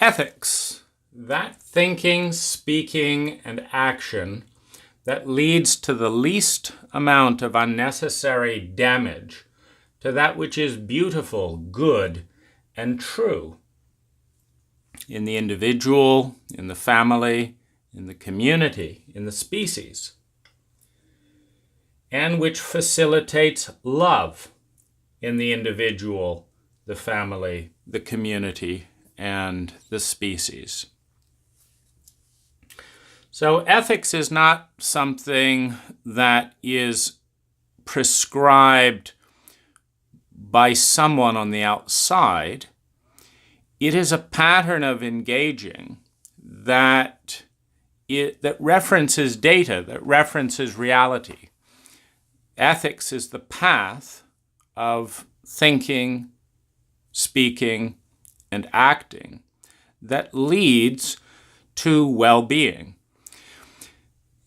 Ethics, that thinking, speaking, and action that leads to the least amount of unnecessary damage to that which is beautiful, good, and true in the individual, in the family, in the community, in the species, and which facilitates love in the individual, the family, the community, and the species. So ethics is not something that is prescribed by someone on the outside. It is a pattern of engaging that references data, that references reality. Ethics is the path of thinking, speaking, and acting that leads to well-being.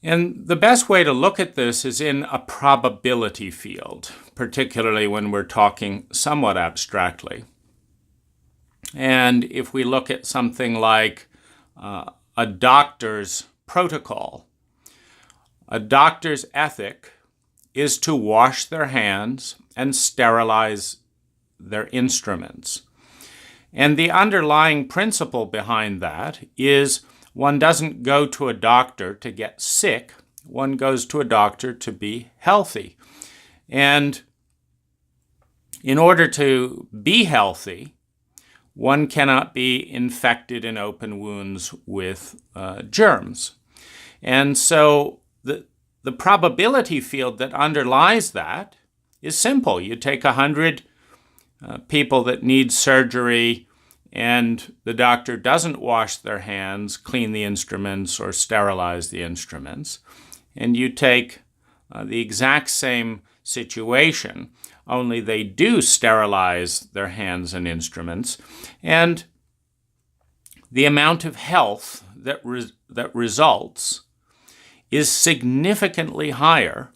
And the best way to look at this is in a probability field, particularly when we're talking somewhat abstractly. And if we look at something like a doctor's protocol, a doctor's ethic is to wash their hands and sterilize their instruments. And the underlying principle behind that is one doesn't go to a doctor to get sick. One goes to a doctor to be healthy. And in order to be healthy, one cannot be infected in open wounds with germs. And so the probability field that underlies that is simple. You take 100 people that need surgery and the doctor doesn't wash their hands, clean the instruments, or sterilize the instruments, and you take the exact same situation, only they do sterilize their hands and instruments, and the amount of health that results is significantly higher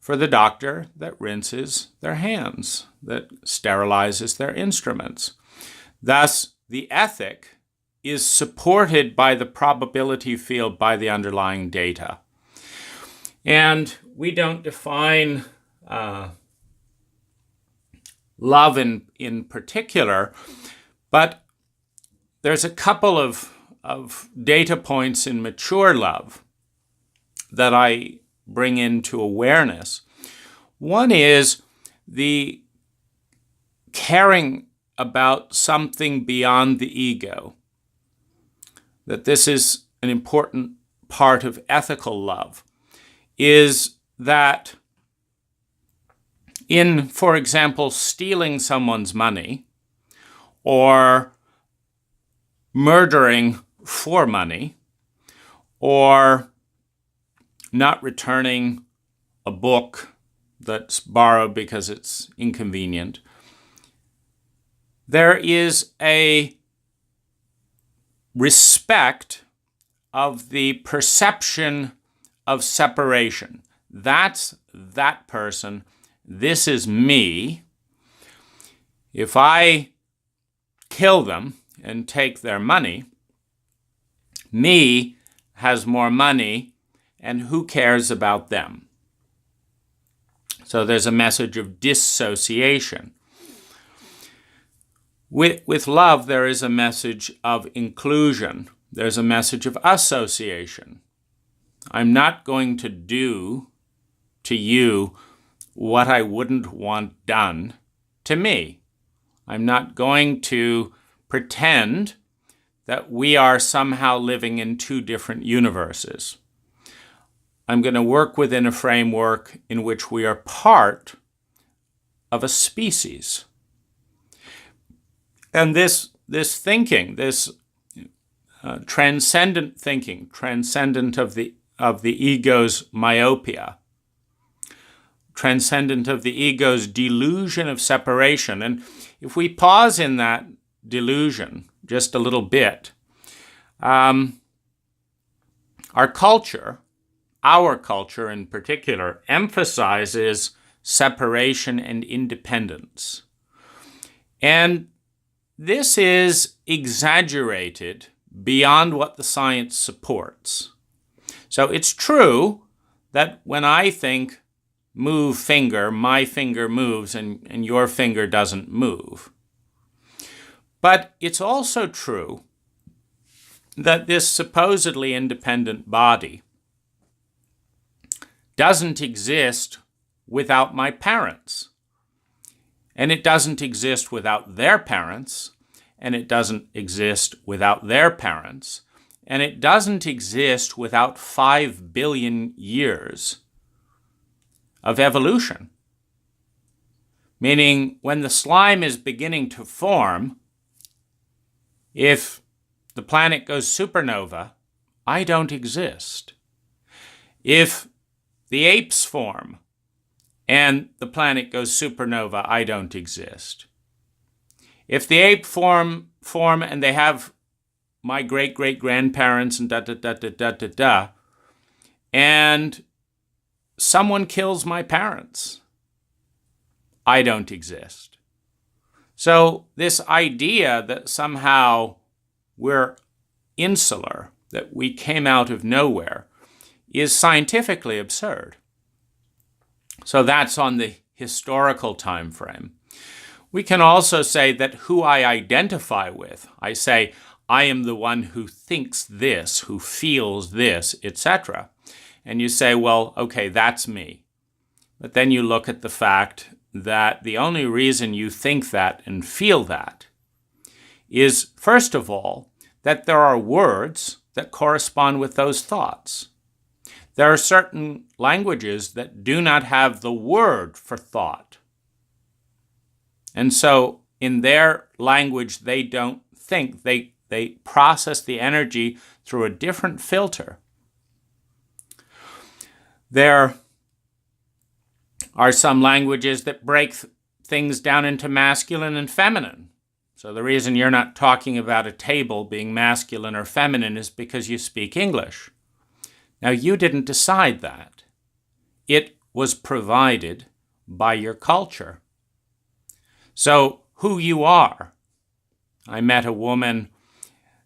for the doctor that rinses their hands, that sterilizes their instruments. Thus, the ethic is supported by the probability field, by the underlying data. And we don't define love in particular, but there's a couple of data points in mature love that I bring into awareness. One is the caring about something beyond the ego, that this is an important part of ethical love, is that in, for example, stealing someone's money or murdering for money or not returning a book that's borrowed because it's inconvenient, there is a respect of the perception of separation. That's that person. This is me. If I kill them and take their money, me has more money, and who cares about them? So there's a message of dissociation. With love, there is a message of inclusion. There's a message of association. I'm not going to do to you what I wouldn't want done to me. I'm not going to pretend that we are somehow living in two different universes. I'm going to work within a framework in which we are part of a species. And this thinking, this transcendent thinking, transcendent of the ego's myopia, transcendent of the ego's delusion of separation. And if we pause in that delusion just a little bit, our culture in particular, emphasizes separation and independence. And this is exaggerated beyond what the science supports. So it's true that when I think move finger, my finger moves and your finger doesn't move. But it's also true that this supposedly independent body doesn't exist without my parents. And it doesn't exist without their parents, and it doesn't exist without their parents, and it doesn't exist without 5 billion years of evolution. Meaning, when the slime is beginning to form, if the planet goes supernova, I don't exist. If the apes form and the planet goes supernova, I don't exist. If the ape form and they have my great-great-grandparents and da-da-da-da-da-da-da, and someone kills my parents, I don't exist. So this idea that somehow we're insular, that we came out of nowhere, is scientifically absurd. So that's on the historical time frame. We can also say that who I identify with, I say, I am the one who thinks this, who feels this, etc. And you say, well, okay, that's me. But then you look at the fact that the only reason you think that and feel that is, first of all, that there are words that correspond with those thoughts. There are certain languages that do not have the word for thought. And so in their language, they don't think. They process the energy through a different filter. There are some languages that break things down into masculine and feminine. So the reason you're not talking about a table being masculine or feminine is because you speak English. Now, you didn't decide that. It was provided by your culture. So who you are. I met a woman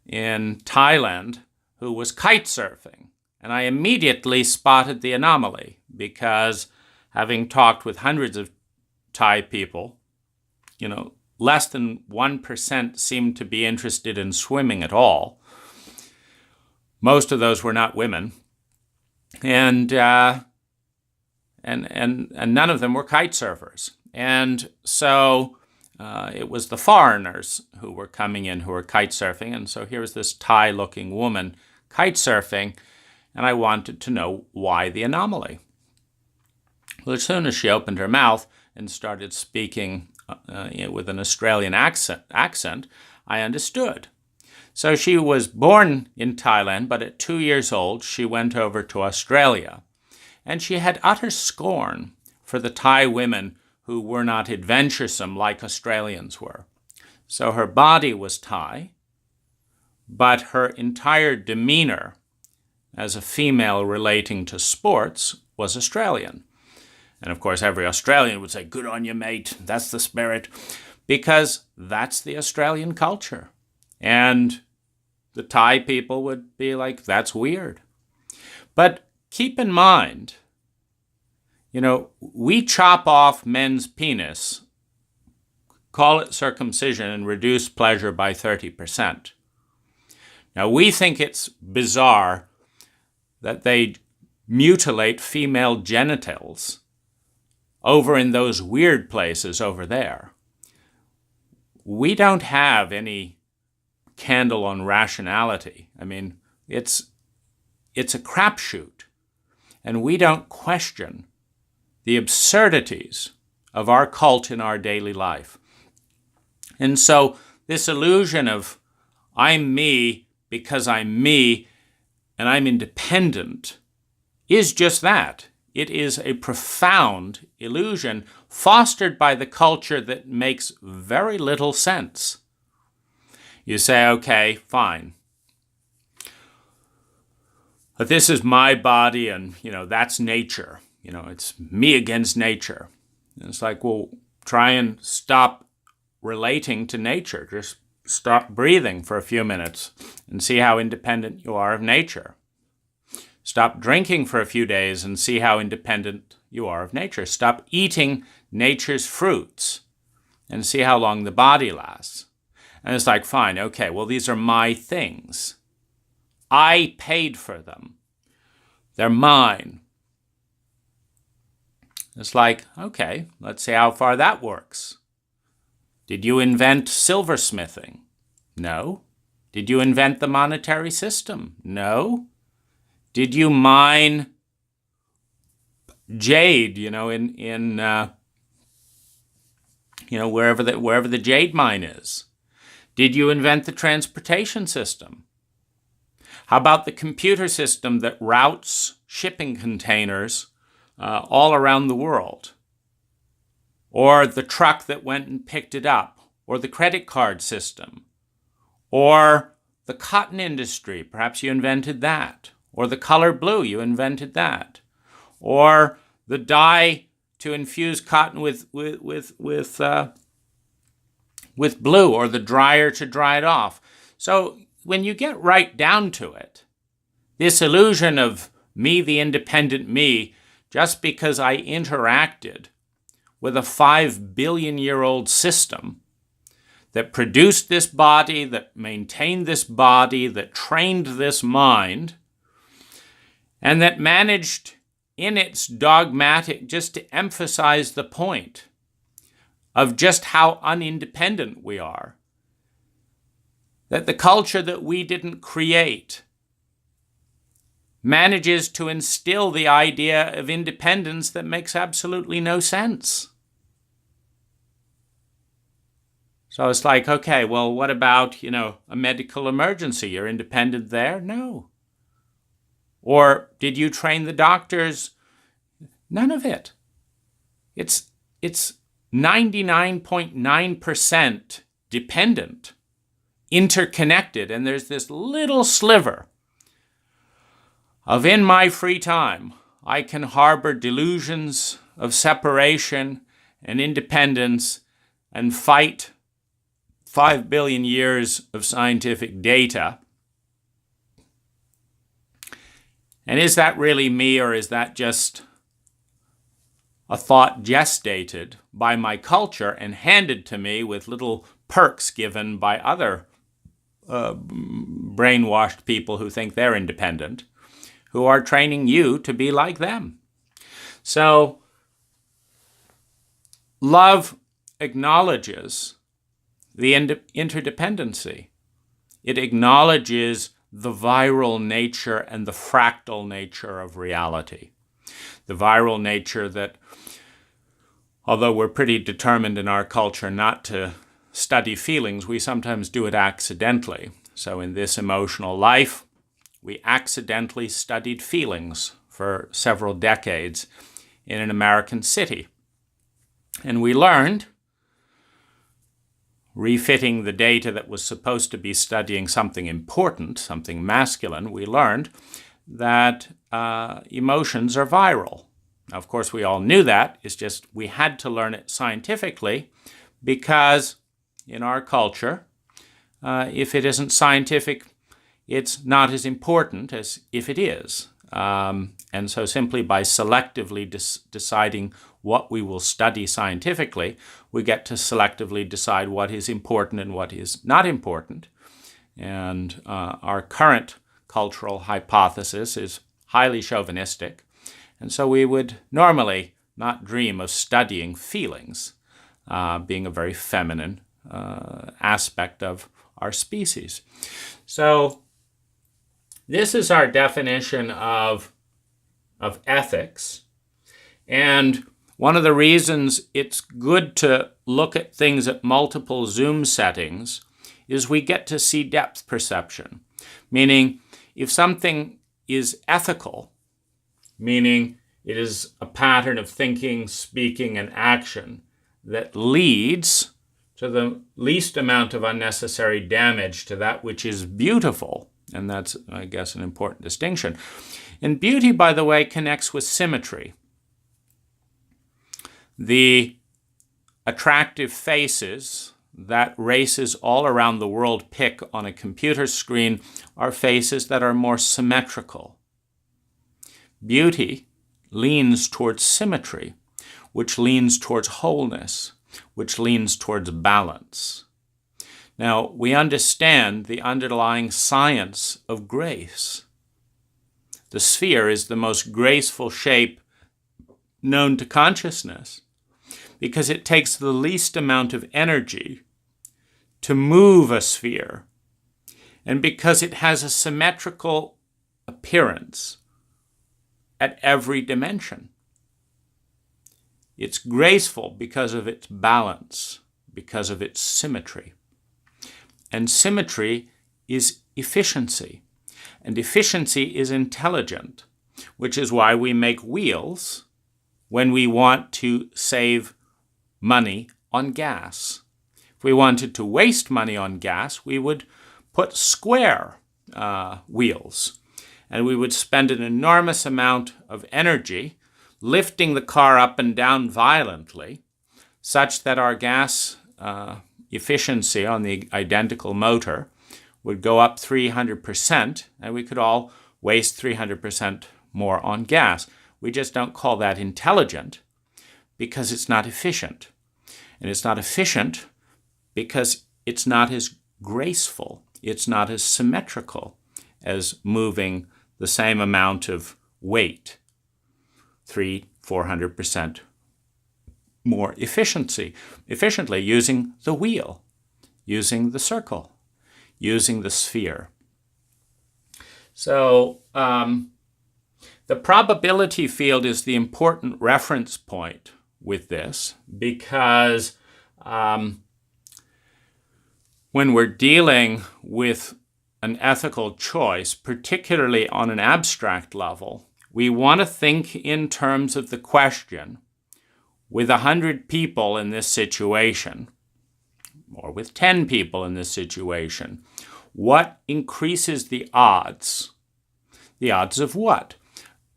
in Thailand who was kite surfing, and I immediately spotted the anomaly because, having talked with hundreds of Thai people, less than 1% seemed to be interested in swimming at all. Most of those were not women. And none of them were kite surfers. And so it was the foreigners who were coming in who were kite surfing. And so here was this Thai-looking woman kite surfing, and I wanted to know why the anomaly. Well, as soon as she opened her mouth and started speaking with an Australian accent, I understood. So she was born in Thailand, but at 2 years old, she went over to Australia. And she had utter scorn for the Thai women who were not adventuresome like Australians were. So her body was Thai, but her entire demeanor as a female relating to sports was Australian. And of course, every Australian would say, good on you, mate, that's the spirit, because that's the Australian culture. And the Thai people would be like, that's weird. But keep in mind, we chop off men's penis, call it circumcision, and reduce pleasure by 30%. Now, we think it's bizarre that they mutilate female genitals over in those weird places over there. We don't have any candle on rationality. I mean, it's a crapshoot, and we don't question the absurdities of our cult in our daily life. And so this illusion of I'm me because I'm me and I'm independent is just that. It is a profound illusion fostered by the culture that makes very little sense. You say, okay, fine. But this is my body and, that's nature. It's me against nature. And it's like, well, try and stop relating to nature. Just Stop breathing for a few minutes and see how independent you are of nature. Stop drinking for a few days and see how independent you are of nature. Stop eating nature's fruits and see how long the body lasts. And it's like, fine, okay, well, these are my things. I paid for them. They're mine. It's like, okay, let's see how far that works. Did you invent silversmithing? No. Did you invent the monetary system? No. Did you mine jade, wherever the jade mine is? Did you invent the transportation system? How about the computer system that routes shipping containers all around the world? Or the truck that went and picked it up? Or the credit card system? Or the cotton industry, perhaps you invented that. Or the color blue, you invented that. Or the dye to infuse cotton with blue, or the dryer to dry it off. So when you get right down to it, this illusion of me, the independent me, just because I interacted with a 5 billion year old system that produced this body, that maintained this body, that trained this mind, and that managed in its dogmatic, just to emphasize the point of just how unindependent we are, that the culture that we didn't create manages to instill the idea of independence that makes absolutely no sense. So it's like, okay, well, what about, a medical emergency? You're independent there? No. Or did you train the doctors? None of it. It's 99.9% dependent, interconnected, and there's this little sliver of, in my free time, I can harbor delusions of separation and independence and fight 5 billion years of scientific data. And is that really me, or is that just a thought gestated by my culture and handed to me with little perks given by other brainwashed people who think they're independent, who are training you to be like them? So love acknowledges the interdependency. It acknowledges the viral nature and the fractal nature of reality. The viral nature that, although we're pretty determined in our culture not to study feelings, we sometimes do it accidentally. So in this emotional life, we accidentally studied feelings for several decades in an American city. And we learned, refitting the data that was supposed to be studying something important, something masculine, we learned that emotions are viral. Now, of course, we all knew that. It's just we had to learn it scientifically because in our culture, if it isn't scientific, it's not as important as if it is. And so simply by selectively deciding what we will study scientifically, we get to selectively decide what is important and what is not important. And our current cultural hypothesis is highly chauvinistic. And so we would normally not dream of studying feelings, being a very feminine aspect of our species. So this is our definition of ethics. And one of the reasons it's good to look at things at multiple zoom settings is we get to see depth perception. Meaning, if something is ethical, meaning it is a pattern of thinking, speaking, and action that leads to the least amount of unnecessary damage to that which is beautiful, and that's, I guess, an important distinction. And beauty, by the way, connects with symmetry. The attractive faces that races all around the world pick on a computer screen are faces that are more symmetrical. Beauty leans towards symmetry, which leans towards wholeness, which leans towards balance. Now, we understand the underlying science of grace. The sphere is the most graceful shape known to consciousness because it takes the least amount of energy to move a sphere, and because it has a symmetrical appearance at every dimension. It's graceful because of its balance, because of its symmetry. And symmetry is efficiency. And efficiency is intelligent, which is why we make wheels when we want to save money on gas. If we wanted to waste money on gas, we would put square wheels. And we would spend an enormous amount of energy lifting the car up and down violently, such that our gas efficiency on the identical motor would go up 300%, and we could all waste 300% more on gas. We just don't call that intelligent because it's not efficient. And it's not efficient because it's not as graceful, it's not as symmetrical as moving the same amount of weight, 300-400% more efficiently using the wheel, using the circle, using the sphere. So the probability field is the important reference point with this because when we're dealing with an ethical choice, particularly on an abstract level, we want to think in terms of the question, with 100 people in this situation, or with 10 people in this situation, what increases the odds? The odds of what?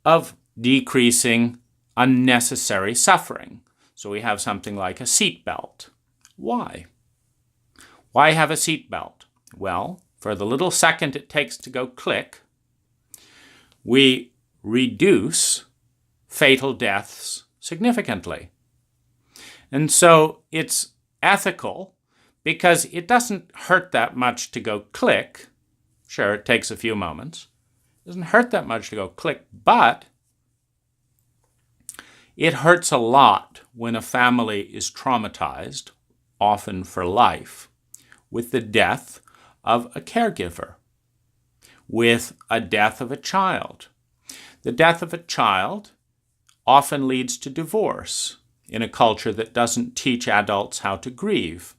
Of decreasing unnecessary suffering. So we have something like a seatbelt. Why? Why have a seatbelt? Well, for the little second it takes to go click, we reduce fatal deaths significantly. And so it's ethical because it doesn't hurt that much to go click. Sure, it takes a few moments. It doesn't hurt that much to go click, but it hurts a lot when a family is traumatized, often for life, with the death of a caregiver, with a death of a child. The death of a child often leads to divorce in a culture that doesn't teach adults how to grieve.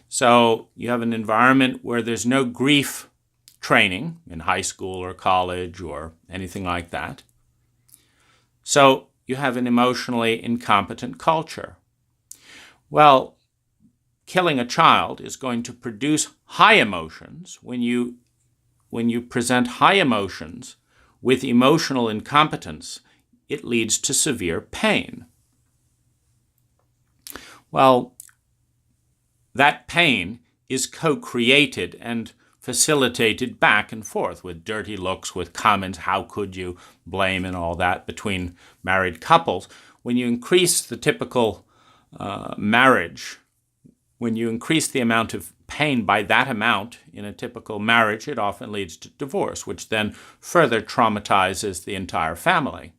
So you have an environment where there's no grief training in high school or college or anything like that. So you have an emotionally incompetent culture. Well, killing a child is going to produce high emotions. When you present high emotions with emotional incompetence, it leads to severe pain. Well, that pain is co-created and facilitated back and forth with dirty looks, with comments, how could you blame, and all that between married couples. When you increase the typical marriage, when you increase the amount of pain by that amount in a typical marriage, it often leads to divorce, which then further traumatizes the entire family.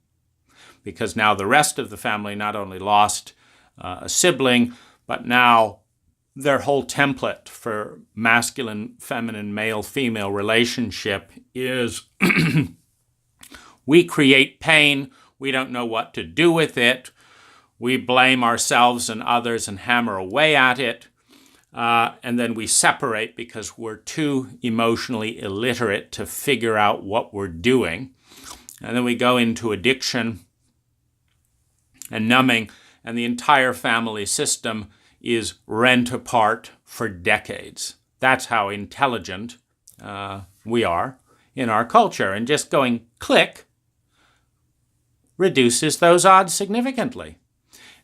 Because now the rest of the family not only lost a sibling, but now their whole template for masculine, feminine, male, female relationship is we create pain, we don't know what to do with it, we blame ourselves and others and hammer away at it, and then we separate because we're too emotionally illiterate to figure out what we're doing. And then we go into addiction and numbing, and the entire family system is rent apart for decades. That's how intelligent we are in our culture. And just going click reduces those odds significantly.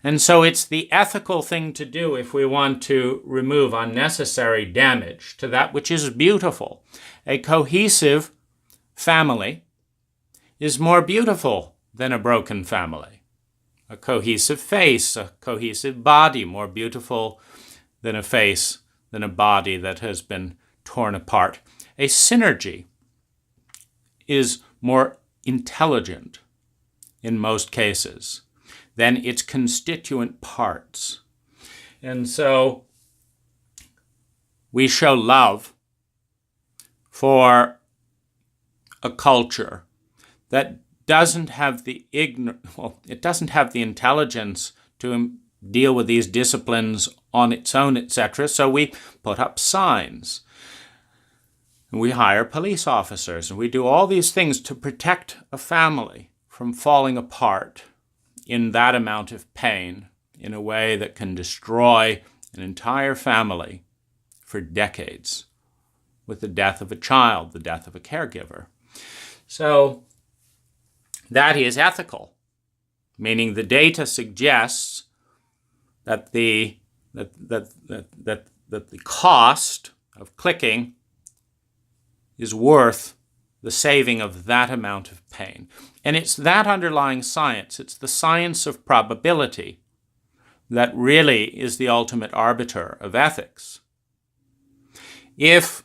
And so it's the ethical thing to do if we want to remove unnecessary damage to that which is beautiful. A cohesive family is more beautiful than a broken family. A cohesive face, a cohesive body, more beautiful than a face, than a body that has been torn apart. A synergy is more intelligent in most cases than its constituent parts. And so we show love for a culture that doesn't have the it doesn't have the intelligence to deal with these disciplines on its own, etc. So we put up signs. And we hire police officers, and we do all these things to protect a family from falling apart in that amount of pain in a way that can destroy an entire family for decades with the death of a child, the death of a caregiver. So that is ethical, meaning the data suggests that the cost of clicking is worth the saving of that amount of pain. And it's that underlying science, it's the science of probability, that really is the ultimate arbiter of ethics. If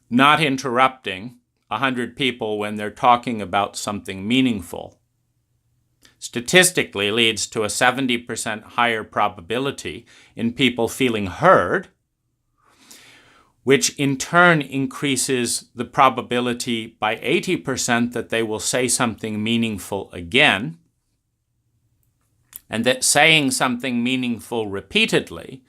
not interrupting 100 people when they're talking about something meaningful statistically leads to a 70% higher probability in people feeling heard, which in turn increases the probability by 80% that they will say something meaningful again, and that saying something meaningful repeatedly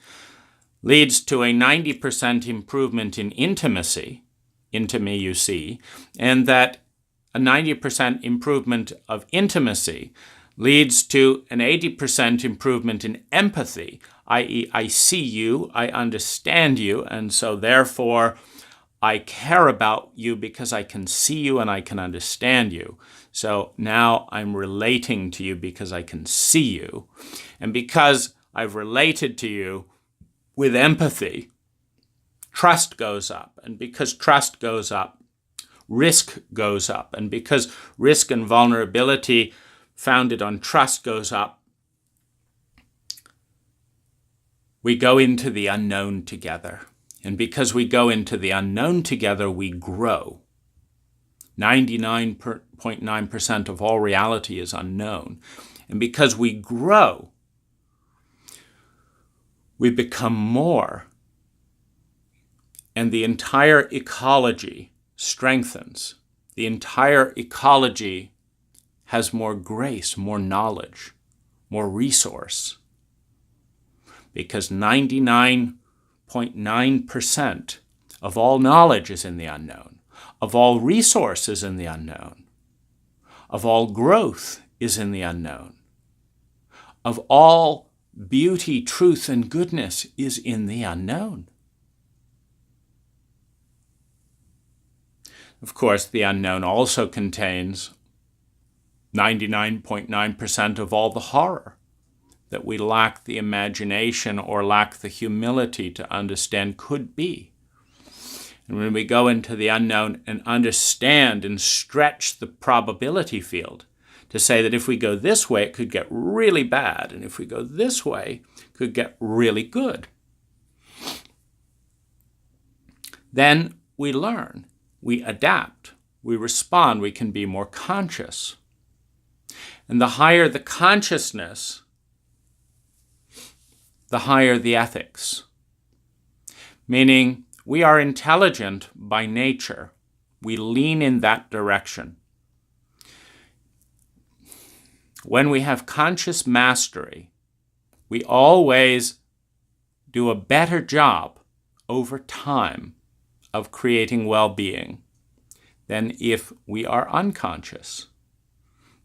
leads to a 90% improvement in intimacy, into me you see, and that a 90% improvement of intimacy leads to an 80% improvement in empathy, i.e., I see you, I understand you, and so therefore I care about you because I can see you and I can understand you. So now I'm relating to you because I can see you. And because I've related to you with empathy, trust goes up. And because trust goes up, risk goes up. And because risk and vulnerability founded on trust goes up, we go into the unknown together. And because we go into the unknown together, we grow. 99.9% of all reality is unknown. And because we grow, we become more. And the entire ecology strengthens. The entire ecology has more grace, more knowledge, more resource. Because 99.9% of all knowledge is in the unknown, of all resource is in the unknown, of all growth is in the unknown, of all beauty, truth, and goodness is in the unknown. Of course, the unknown also contains 99.9% of all the horror that we lack the imagination or lack the humility to understand could be. And when we go into the unknown and understand and stretch the probability field to say that if we go this way, it could get really bad, and if we go this way, it could get really good, then we learn, we adapt, we respond, we can be more conscious. And the higher the consciousness, the higher the ethics. Meaning, we are intelligent by nature. We lean in that direction. When we have conscious mastery, we always do a better job over time of creating well-being than if we are unconscious.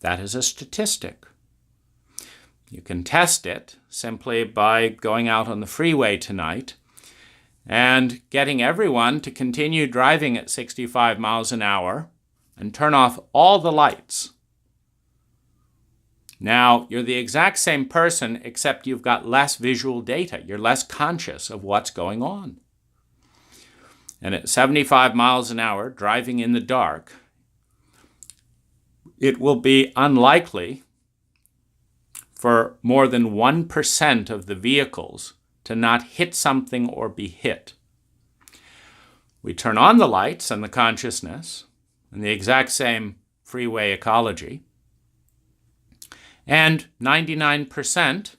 That is a statistic. You can test it simply by going out on the freeway tonight and getting everyone to continue driving at 65 miles an hour and turn off all the lights Now, you're the exact same person, except you've got less visual data. You're less conscious of what's going on. And at 75 miles an hour, driving in the dark, it will be unlikely for more than 1% of the vehicles to not hit something or be hit. We turn on the lights and the consciousness and the exact same freeway ecology, and 99%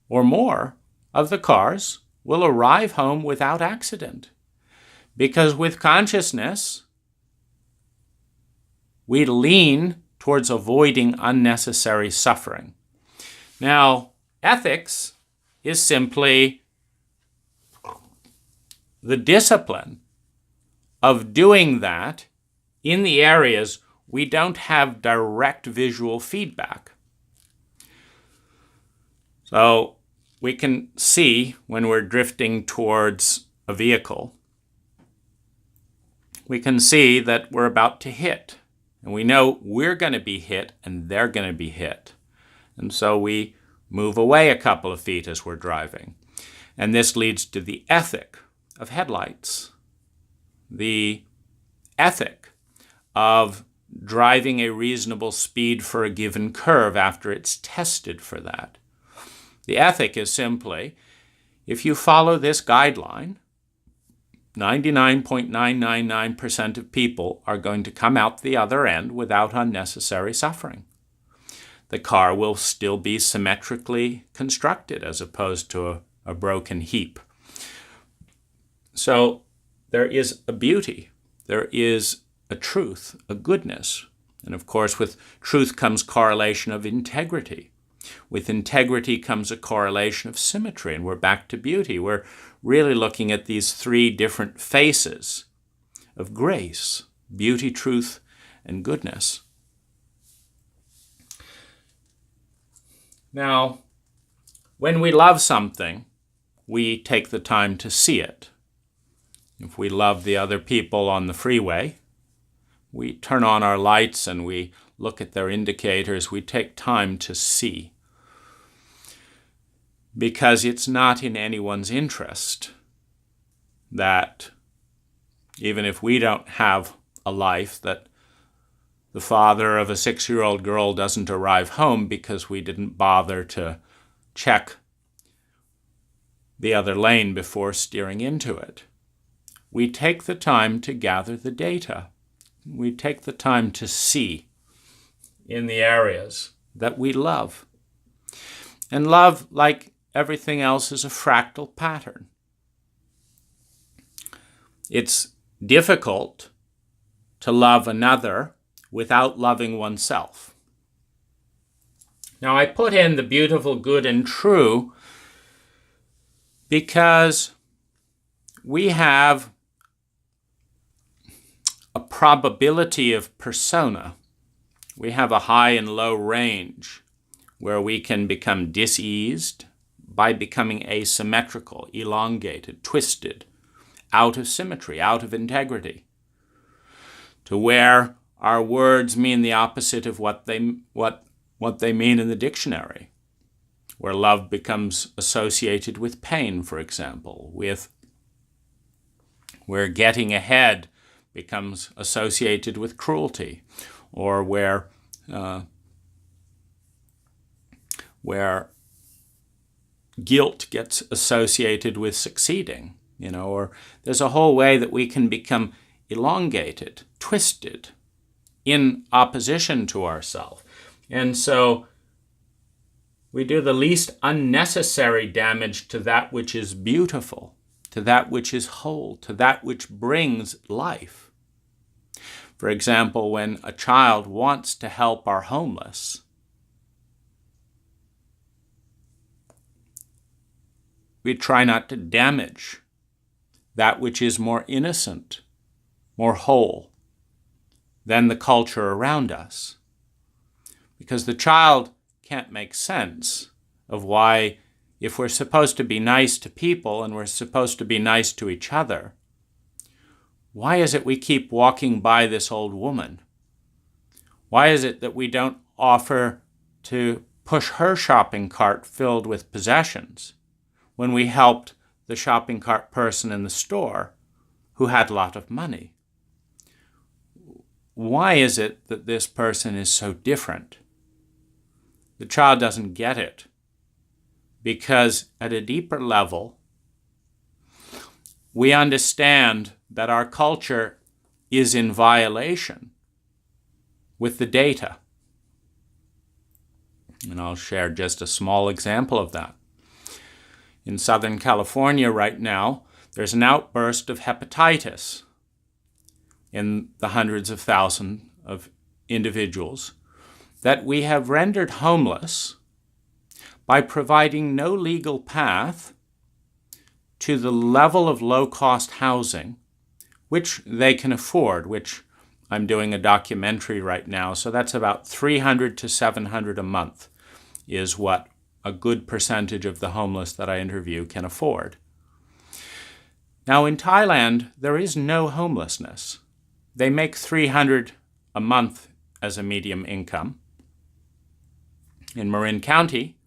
or more of the cars will arrive home without accident. Because with consciousness, we lean towards avoiding unnecessary suffering. Now, ethics is simply the discipline of doing that in the areas we don't have direct visual feedback. So we can see when we're drifting towards a vehicle, we can see that we're about to hit. And we know we're going to be hit and they're going to be hit. And so we move away a couple of feet as we're driving. And this leads to the ethic of headlights, the ethic of driving a reasonable speed for a given curve after it's tested for that. The ethic is simply, if you follow this guideline, 99.999% of people are going to come out the other end without unnecessary suffering. The car will still be symmetrically constructed as opposed to a broken heap. So there is a beauty, there is a truth, a goodness. And of course, with truth comes correlation of integrity. With integrity comes a correlation of symmetry, and we're back to beauty. We're really looking at these three different faces of grace: beauty, truth, and goodness. Now, when we love something, we take the time to see it. If we love the other people on the freeway, we turn on our lights and we look at their indicators. We take time to see. Because it's not in anyone's interest that, even if we don't have a life, that the father of a 6-year-old girl doesn't arrive home because we didn't bother to check the other lane before steering into it. We take the time to gather the data. We take the time to see in the areas that we love. And love, like everything else, is a fractal pattern. It's difficult to love another without loving oneself. Now, I put in the beautiful, good, and true because we have a probability of persona. We have a high and low range where we can become diseased by becoming asymmetrical, elongated, twisted, out of symmetry, out of integrity, to where our words mean the opposite of what they mean in the dictionary, where love becomes associated with pain, for example, where getting ahead becomes associated with cruelty, or where guilt gets associated with succeeding, or there's a whole way that we can become elongated, twisted, in opposition to ourselves. And so we do the least unnecessary damage to that which is beautiful, to that which is whole, to that which brings life. For example, when a child wants to help our homeless, we try not to damage that which is more innocent, more whole than the culture around us. Because the child can't make sense of why, if we're supposed to be nice to people and we're supposed to be nice to each other, why is it we keep walking by this old woman? Why is it that we don't offer to push her shopping cart filled with possessions when we helped the shopping cart person in the store who had a lot of money? Why is it that this person is so different? The child doesn't get it because at a deeper level, we understand that our culture is in violation with the data. And I'll share just a small example of that. In Southern California right now, there's an outburst of hepatitis in the hundreds of thousands of individuals that we have rendered homeless by providing no legal path to the level of low-cost housing which they can afford, which I'm doing a documentary right now, so that's about $300 to $700 a month is what a good percentage of the homeless that I interview can afford. Now in Thailand, there is no homelessness. They make $300 a month as a medium income. In Marin County,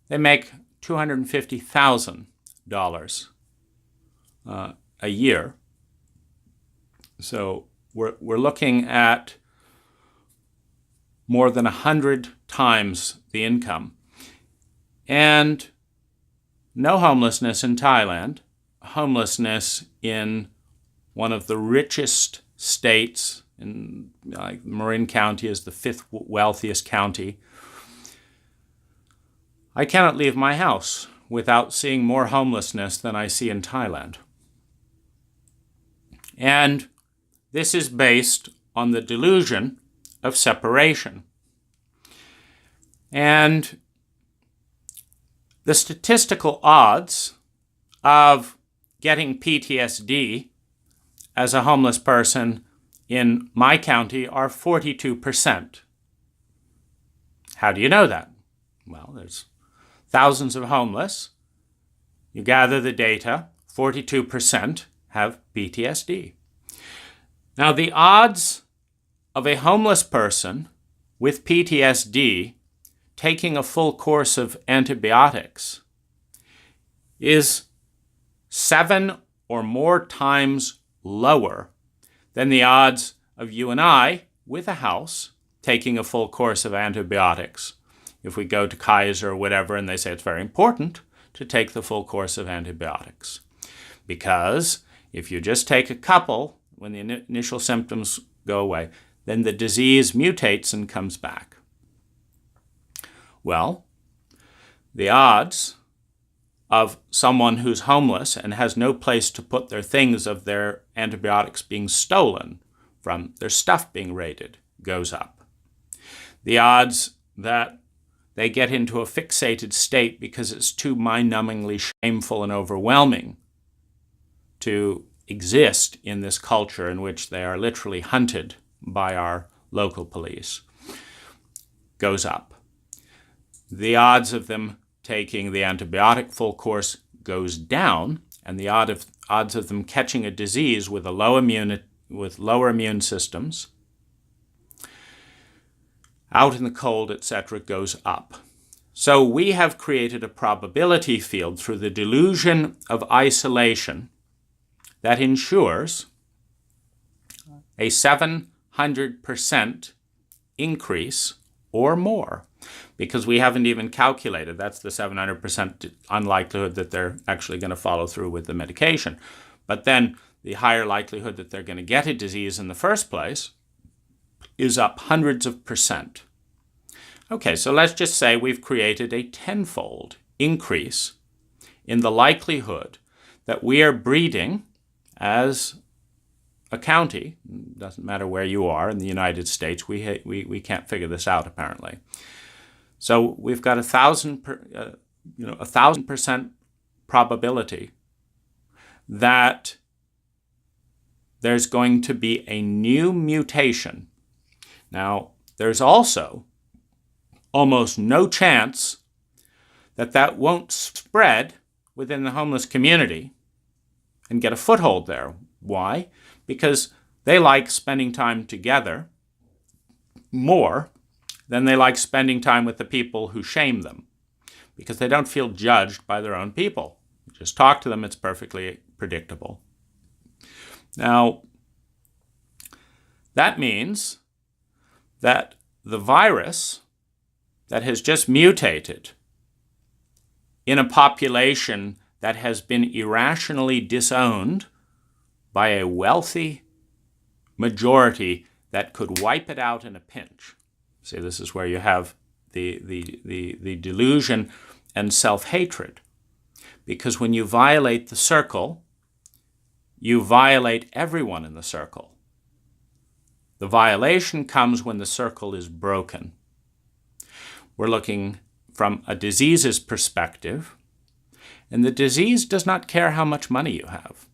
they make $250,000 a year. So we're looking at more than 100 times the income. And no homelessness in Thailand, homelessness in one of the richest states, in Marin County is the 5th wealthiest county. I cannot leave my house without seeing more homelessness than I see in Thailand. And this is based on the delusion of separation. And the statistical odds of getting PTSD as a homeless person in my county are 42%. How do you know that? Well, there's thousands of homeless. You gather the data, 42% have PTSD. Now, the odds of a homeless person with PTSD taking a full course of antibiotics is 7 or more times lower than the odds of you and I with a house taking a full course of antibiotics. If we go to Kaiser or whatever and they say it's very important to take the full course of antibiotics. Because if you just take a couple when the initial symptoms go away, then the disease mutates and comes back. Well, the odds of someone who's homeless and has no place to put their things of their antibiotics being stolen from their stuff being raided goes up. The odds that they get into a fixated state because it's too mind-numbingly shameful and overwhelming to exist in this culture in which they are literally hunted by our local police goes up. The odds of them taking the antibiotic full course goes down, and the odds of them catching a disease with lower immune systems, out in the cold, etc., goes up. So we have created a probability field through the delusion of isolation that ensures a 700% increase or more, because we haven't even calculated. That's the 700% unlikelihood that they're actually going to follow through with the medication. But then the higher likelihood that they're going to get a disease in the first place is up hundreds of percent. Okay, so let's just say we've created a tenfold increase in the likelihood that we are breeding as a county. Doesn't matter where you are in the United States. We can't figure this out apparently. So we've got 1,000% probability that there's going to be a new mutation. Now, there's also almost no chance that won't spread within the homeless community and get a foothold there. Why? Because they like spending time together more then they like spending time with the people who shame them because they don't feel judged by their own people. You just talk to them, it's perfectly predictable. Now, that means that the virus that has just mutated in a population that has been irrationally disowned by a wealthy majority that could wipe it out in a pinch. See, this is where you have the delusion and self-hatred. Because when you violate the circle, you violate everyone in the circle. The violation comes when the circle is broken. We're looking from a disease's perspective, and the disease does not care how much money you have.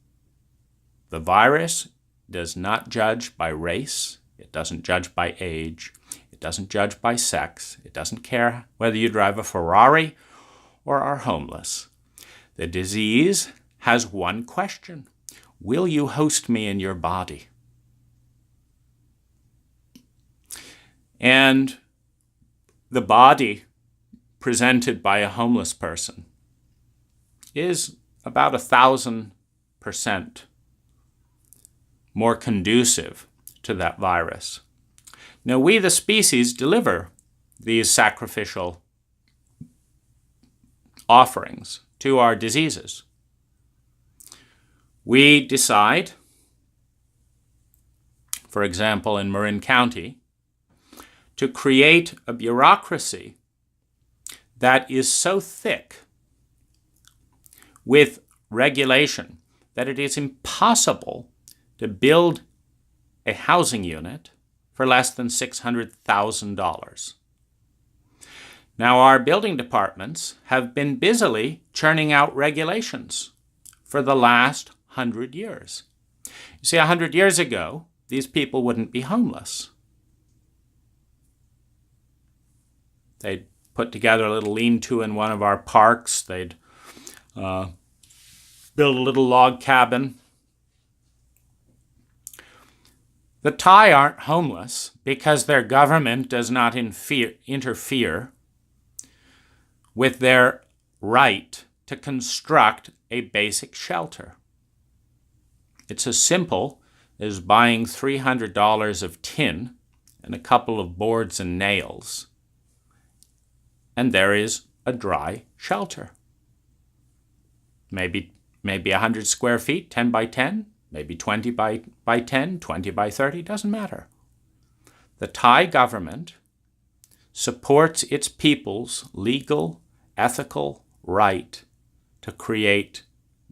The virus does not judge by race. It doesn't judge by age. It doesn't judge by sex. It doesn't care whether you drive a Ferrari or are homeless. The disease has one question: will you host me in your body? And the body presented by a homeless person is about 1,000% more conducive to that virus. Now, we, the species, deliver these sacrificial offerings to our diseases. We decide, for example, in Marin County, to create a bureaucracy that is so thick with regulation that it is impossible to build a housing unit for less than $600,000. Now, our building departments have been busily churning out regulations for the last 100 years. You see, 100 years ago, these people wouldn't be homeless. They'd put together a little lean-to in one of our parks. They'd build a little log cabin. The Thai aren't homeless because their government does not interfere with their right to construct a basic shelter. It's as simple as buying $300 of tin and a couple of boards and nails, and there is a dry shelter. Maybe 100 square feet, 10 by 10, maybe 20 by 10, 20 by 30, doesn't matter. The Thai government supports its people's legal, ethical right to create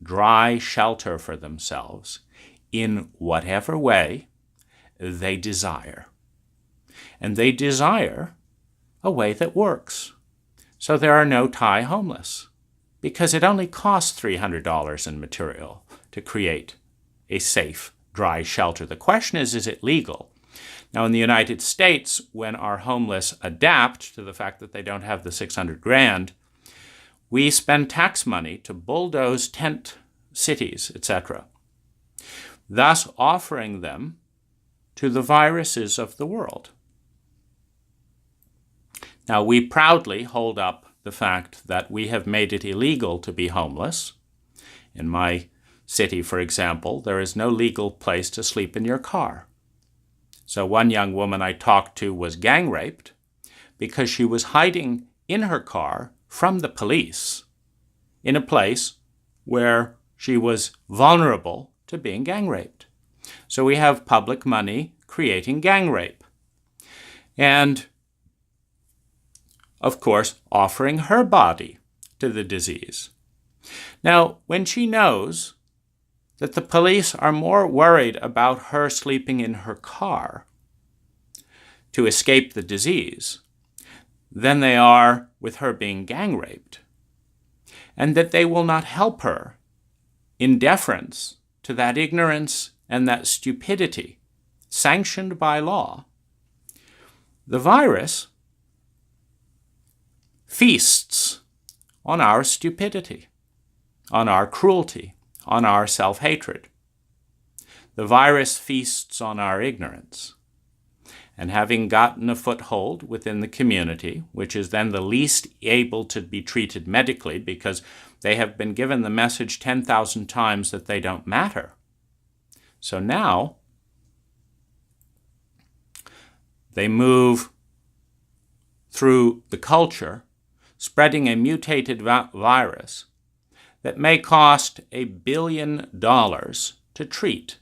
dry shelter for themselves in whatever way they desire. And they desire a way that works. So there are no Thai homeless, because it only costs $300 in material to create a safe, dry shelter. The question is it legal? Now, in the United States, when our homeless adapt to the fact that they don't have the $600,000, we spend tax money to bulldoze tent cities, etc., thus offering them to the viruses of the world. Now, we proudly hold up the fact that we have made it illegal to be homeless. In my city, for example, there is no legal place to sleep in your car. So one young woman I talked to was gang raped because she was hiding in her car from the police in a place where she was vulnerable to being gang raped. So we have public money creating gang rape. And, of course, offering her body to the disease. Now, when she knows that the police are more worried about her sleeping in her car to escape the disease than they are with her being gang raped, and that they will not help her in deference to that ignorance and that stupidity sanctioned by law, the virus feasts on our stupidity, on our cruelty, on our self-hatred. The virus feasts on our ignorance. and having gotten a foothold within the community, which is then the least able to be treated medically because they have been given the message 10,000 times that they don't matter. So now they move through the culture, spreading a mutated virus that may cost $1 billion to treat,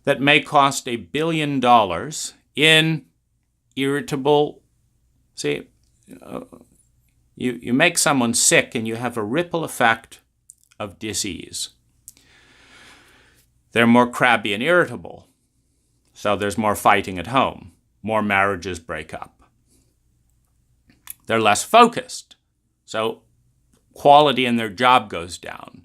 that may cost $1 billion in irritable, you make someone sick and you have a ripple effect of disease. They're more crabby and irritable, so there's more fighting at home, more marriages break up. They're less focused, so quality in their job goes down,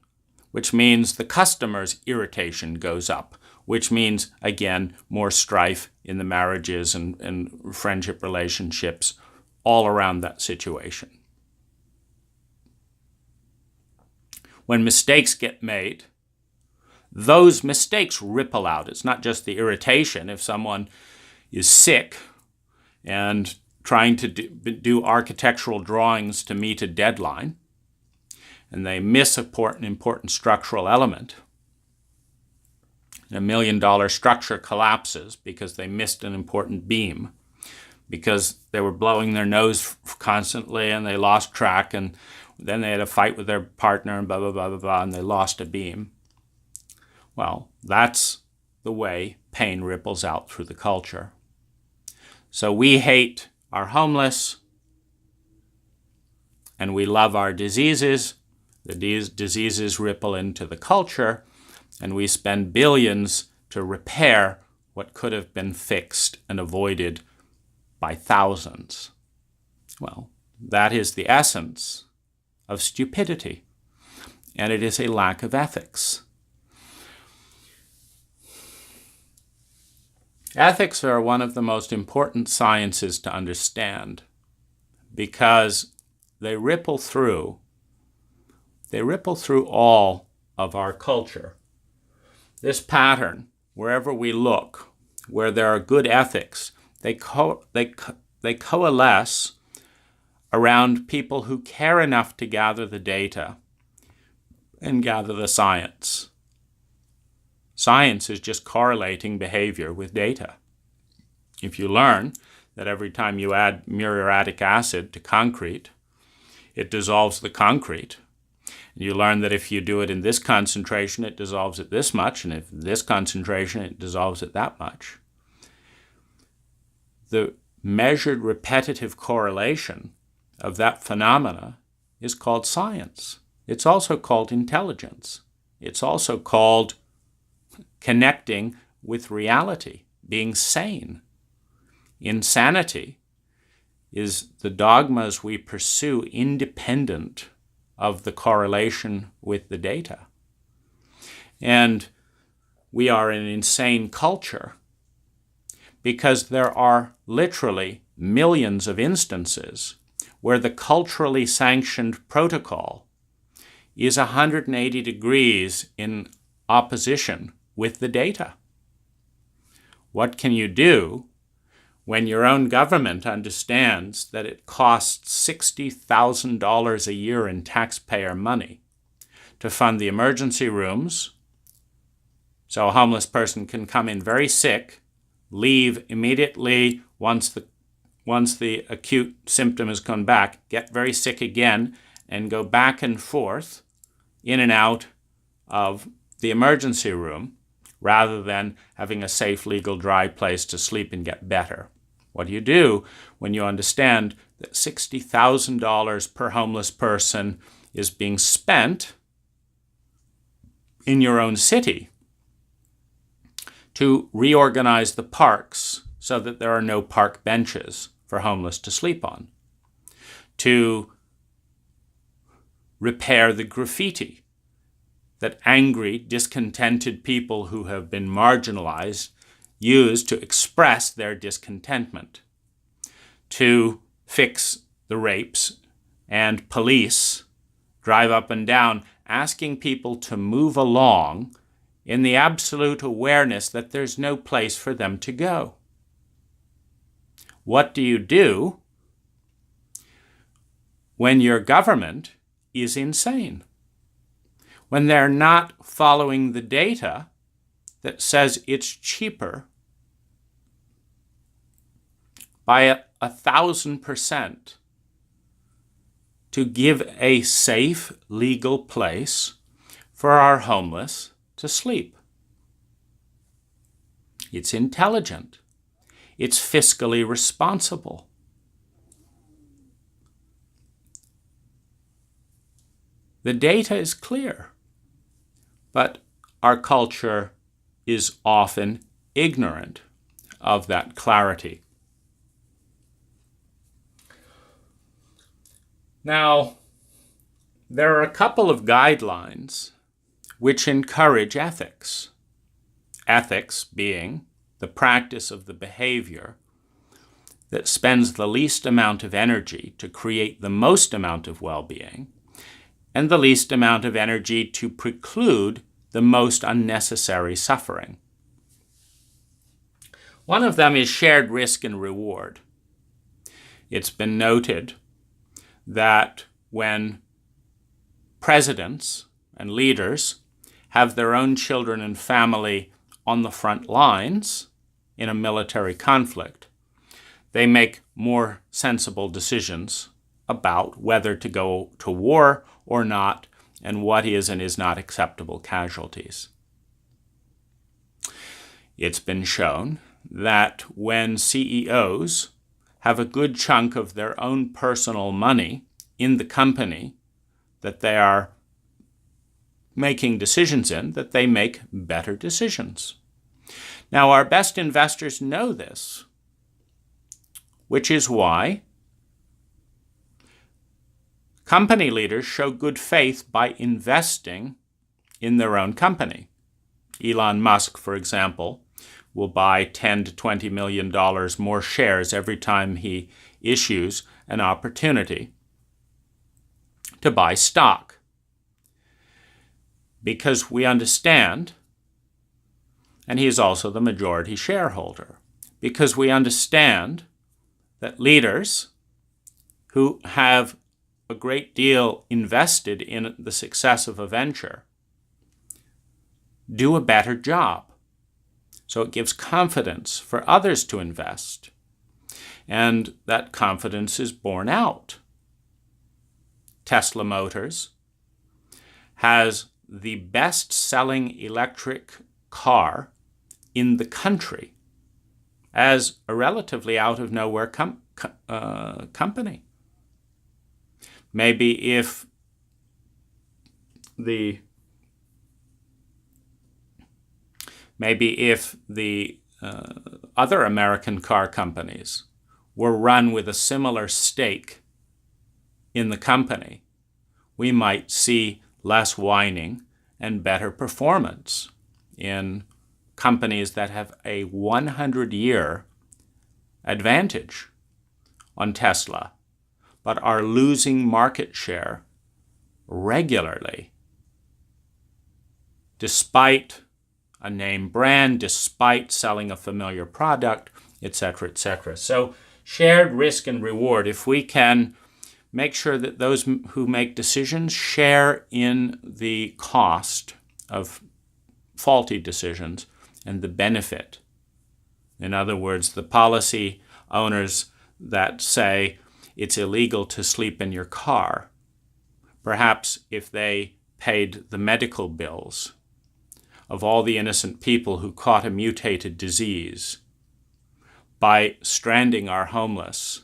which means the customer's irritation goes up, which means, again, more strife in the marriages and friendship relationships all around that situation. When mistakes get made, those mistakes ripple out. It's not just the irritation. If someone is sick and trying to do architectural drawings to meet a deadline, and they miss an important structural element, $1 million structure collapses because they missed an important beam, because they were blowing their nose constantly and they lost track, and then they had a fight with their partner and blah, blah, blah, blah, blah, and they lost a beam. Well, that's the way pain ripples out through the culture. So we hate our homeless and we love our diseases. The diseases ripple into the culture, and we spend billions to repair what could have been fixed and avoided by thousands. Well, that is the essence of stupidity, and it is a lack of ethics. Ethics are one of the most important sciences to understand because they ripple through all of our culture. This pattern, wherever we look, where there are good ethics, they coalesce around people who care enough to gather the data and gather the science. Science is just correlating behavior with data. If you learn that every time you add muriatic acid to concrete, it dissolves the concrete, and you learn that if you do it in this concentration, it dissolves at this much, and if this concentration, it dissolves at that much. The measured repetitive correlation of that phenomena is called science. It's also called intelligence. It's also called connecting with reality, being sane. Insanity is the dogmas we pursue independent of the correlation with the data. And we are an insane culture because there are literally millions of instances where the culturally sanctioned protocol is 180 degrees in opposition with the data. What can you do when your own government understands that it costs $60,000 a year in taxpayer money to fund the emergency rooms so a homeless person can come in very sick, leave immediately once the acute symptom has come back, get very sick again, and go back and forth in and out of the emergency room, rather than having a safe, legal, dry place to sleep and get better? What do you do when you understand that $60,000 per homeless person is being spent in your own city to reorganize the parks so that there are no park benches for homeless to sleep on, to repair the graffiti that angry, discontented people who have been marginalized use to express their discontentment, to fix the rapes and police drive up and down asking people to move along in the absolute awareness that there's no place for them to go. What do you do when your government is insane? When they're not following the data that says it's cheaper by 1,000% to give a safe, legal place for our homeless to sleep. It's intelligent. It's fiscally responsible. The data is clear, but our culture is often ignorant of that clarity. Now, there are a couple of guidelines which encourage ethics. Ethics being the practice of the behavior that spends the least amount of energy to create the most amount of well-being, and the least amount of energy to preclude the most unnecessary suffering. One of them is shared risk and reward. It's been noted that when presidents and leaders have their own children and family on the front lines in a military conflict, they make more sensible decisions about whether to go to war or not, and what is and is not acceptable casualties. It's been shown that when CEOs have a good chunk of their own personal money in the company that they are making decisions in, that they make better decisions. Now, our best investors know this, which is why company leaders show good faith by investing in their own company. Elon Musk, for example, will buy $10 to $20 million more shares every time he issues an opportunity to buy stock. Because we understand, and he is also the majority shareholder, because we understand that leaders who have a great deal invested in the success of a venture do a better job. So it gives confidence for others to invest. And that confidence is borne out. Tesla Motors has the best-selling electric car in the country as a relatively out-of-nowhere company. Maybe if the other American car companies were run with a similar stake in the company, we might see less whining and better performance in companies that have a 100-year advantage on Tesla, but are losing market share regularly, despite a name brand, despite selling a familiar product, etc., etc. So shared risk and reward, if we can make sure that those who make decisions share in the cost of faulty decisions and the benefit. In other words, the policy owners that say it's illegal to sleep in your car, perhaps if they paid the medical bills of all the innocent people who caught a mutated disease by stranding our homeless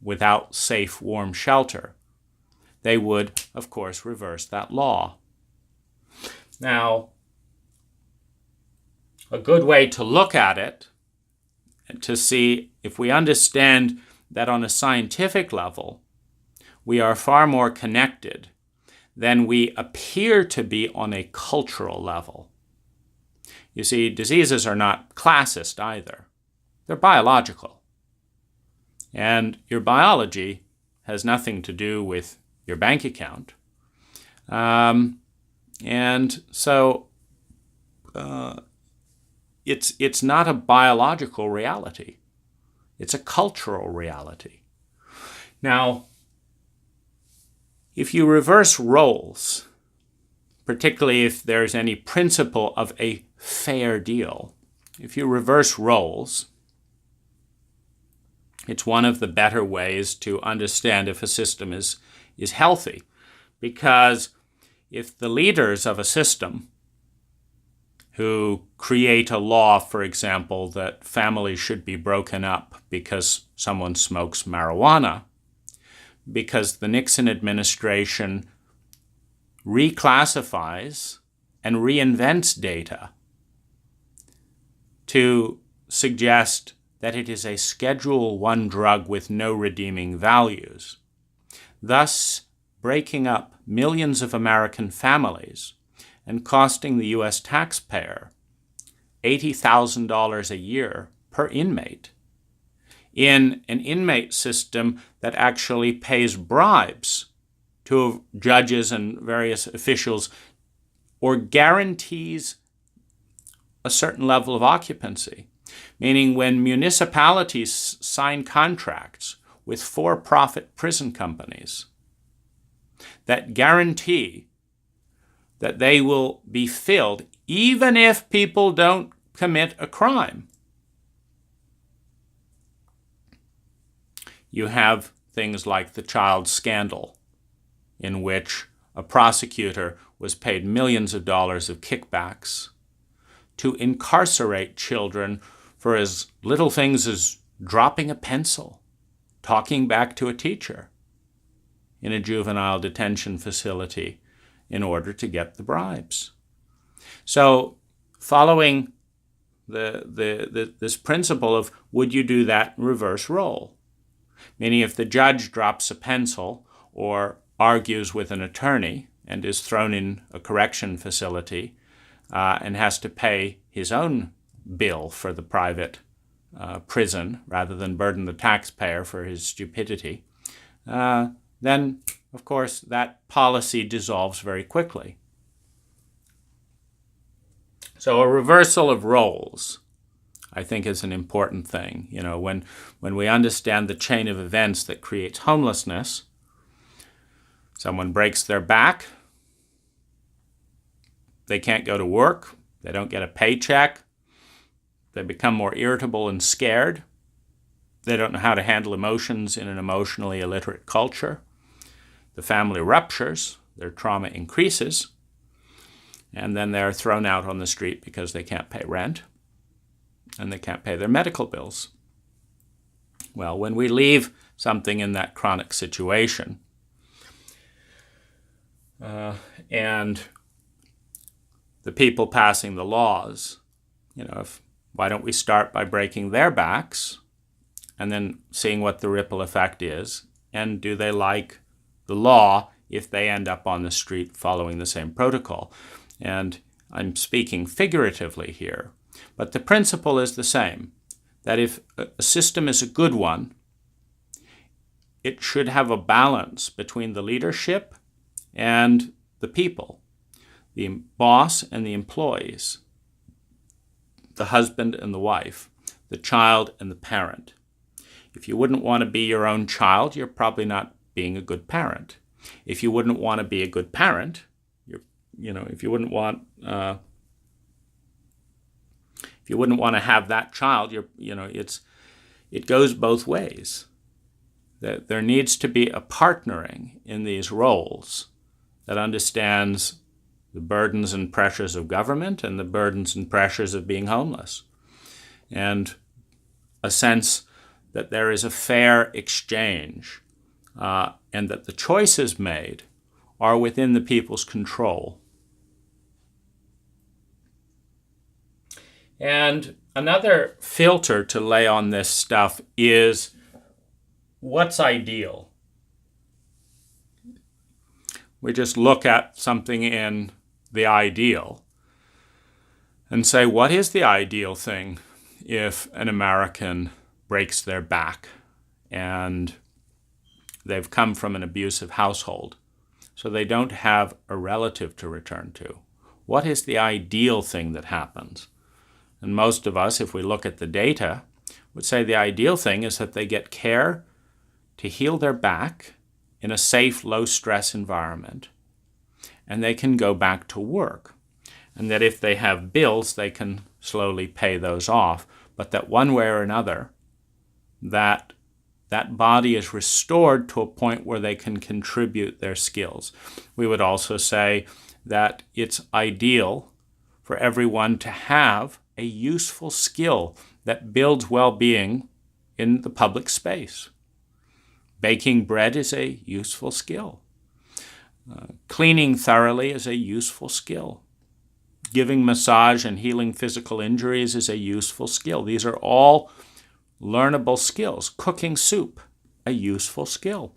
without safe, warm shelter, they would, of course, reverse that law. Now, a good way to look at it, to see if we understand that on a scientific level, we are far more connected than we appear to be on a cultural level. You see, diseases are not classist either. They're biological. And your biology has nothing to do with your bank account. And so it's not a biological reality. It's a cultural reality. Now, if you reverse roles, particularly if there's any principle of a fair deal, if you reverse roles, it's one of the better ways to understand if a system is healthy. Because if the leaders of a system who create a law, for example, that families should be broken up because someone smokes marijuana, because the Nixon administration reclassifies and reinvents data to suggest that it is a Schedule I drug with no redeeming values, thus breaking up millions of American families and costing the U.S. taxpayer $80,000 a year per inmate, in an inmate system that actually pays bribes to judges and various officials or guarantees a certain level of occupancy. Meaning when municipalities sign contracts with for-profit prison companies that guarantee that they will be filled even if people don't commit a crime. You have things like the child scandal, in which a prosecutor was paid millions of dollars of kickbacks to incarcerate children for as little things as dropping a pencil, talking back to a teacher in a juvenile detention facility in order to get the bribes. So following this principle of would you do that in reverse role? Meaning if the judge drops a pencil or argues with an attorney and is thrown in a correction facility and has to pay his own bill for the private prison rather than burden the taxpayer for his stupidity, then, of course, that policy dissolves very quickly. So a reversal of roles, I think, is an important thing. You know, when we understand the chain of events that creates homelessness, someone breaks their back, they can't go to work, they don't get a paycheck, they become more irritable and scared, they don't know how to handle emotions in an emotionally illiterate culture, the family ruptures, their trauma increases, and then they're thrown out on the street because they can't pay rent and they can't pay their medical bills. Well, when we leave something in that chronic situation, and the people passing the laws, you know, why don't we start by breaking their backs and then seeing what the ripple effect is, and do they like the law if they end up on the street following the same protocol? And I'm speaking figuratively here, but the principle is the same, that if a system is a good one, it should have a balance between the leadership and the people, the boss and the employees, the husband and the wife, the child and the parent. If you wouldn't want to be your own child, you're probably not being a good parent. If you wouldn't want to be a good parent, if you wouldn't want to have that child, it goes both ways. That there needs to be a partnering in these roles that understands the burdens and pressures of government and the burdens and pressures of being homeless, and a sense that there is a fair exchange and that the choices made are within the people's control. And another filter to lay on this stuff is what's ideal. We just look at something in the ideal and say, what is the ideal thing if an American breaks their back and they've come from an abusive household, so they don't have a relative to return to? What is the ideal thing that happens? And most of us, if we look at the data, would say the ideal thing is that they get care to heal their back in a safe, low-stress environment, and they can go back to work. And that if they have bills, they can slowly pay those off, but that one way or another, that body is restored to a point where they can contribute their skills. We would also say that it's ideal for everyone to have a useful skill that builds well-being in the public space. Baking bread is a useful skill. Cleaning thoroughly is a useful skill. Giving massage and healing physical injuries is a useful skill. These are all learnable skills. Cooking soup, a useful skill.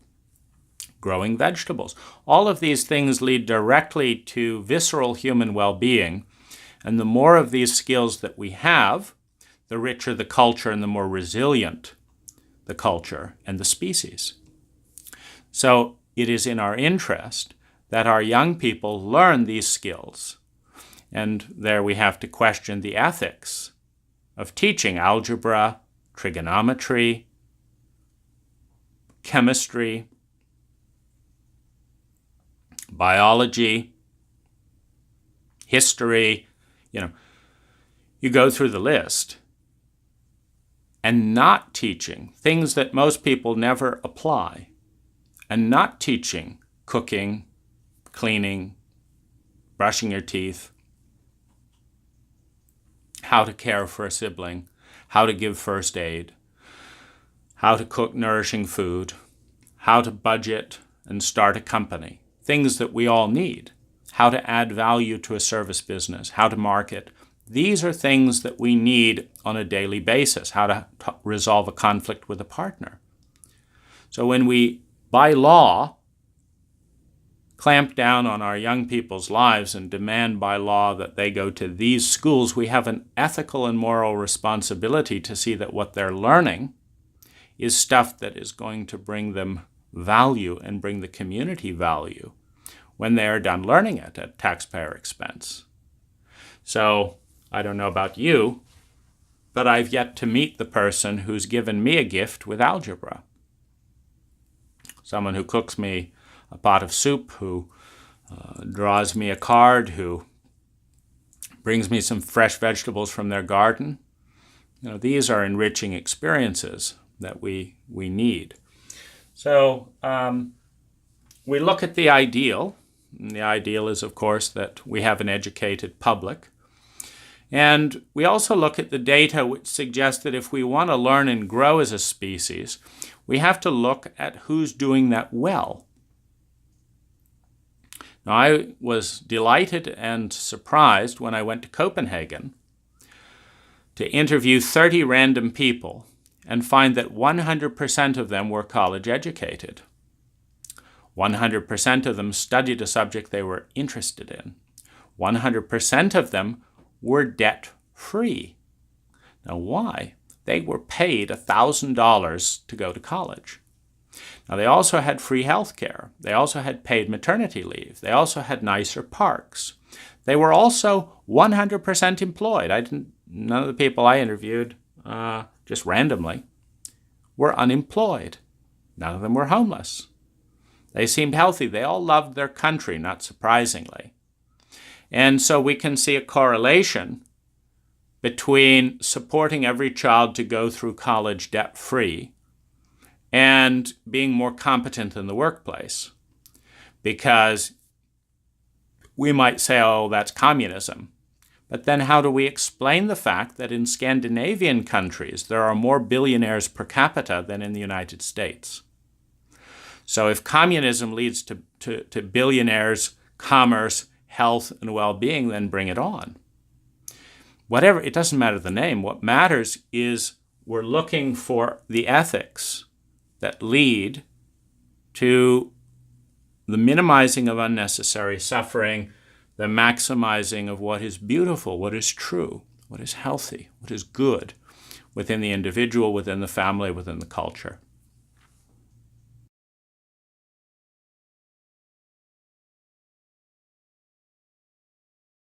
Growing vegetables. All of these things lead directly to visceral human well-being. And the more of these skills that we have, the richer the culture and the more resilient the culture and the species. So it is in our interest that our young people learn these skills. And there we have to question the ethics of teaching algebra, trigonometry, chemistry, biology, history. You go through the list, and not teaching things that most people never apply, and not teaching cooking, cleaning, brushing your teeth, how to care for a sibling, how to give first aid, how to cook nourishing food, how to budget and start a company, things that we all need, how to add value to a service business, how to market. These are things that we need on a daily basis, how to resolve a conflict with a partner. So when we, by law, clamp down on our young people's lives and demand by law that they go to these schools, we have an ethical and moral responsibility to see that what they're learning is stuff that is going to bring them value and bring the community value when they are done learning it at taxpayer expense. So I don't know about you, but I've yet to meet the person who's given me a gift with algebra. Someone who cooks me a pot of soup, who draws me a card, who brings me some fresh vegetables from their garden. These are enriching experiences that we need. So we look at the ideal. And the ideal is, of course, that we have an educated public. And we also look at the data which suggests that if we want to learn and grow as a species, we have to look at who's doing that well. Now, I was delighted and surprised when I went to Copenhagen to interview 30 random people and find that 100% of them were college educated. 100% of them studied a subject they were interested in. 100% of them were debt-free. Now, why? They were paid $1,000 to go to college. Now, they also had free health care. They also had paid maternity leave. They also had nicer parks. They were also 100% employed. None of the people I interviewed, just randomly, were unemployed. None of them were homeless. They seemed healthy. They all loved their country, not surprisingly. And so we can see a correlation between supporting every child to go through college debt-free and being more competent in the workplace. Because we might say, oh, that's communism. But then how do we explain the fact that in Scandinavian countries there are more billionaires per capita than in the United States? So if communism leads to billionaires, commerce, health, and well-being, then bring it on. Whatever, it doesn't matter the name. What matters is we're looking for the ethics that lead to the minimizing of unnecessary suffering, the maximizing of what is beautiful, what is true, what is healthy, what is good within the individual, within the family, within the culture.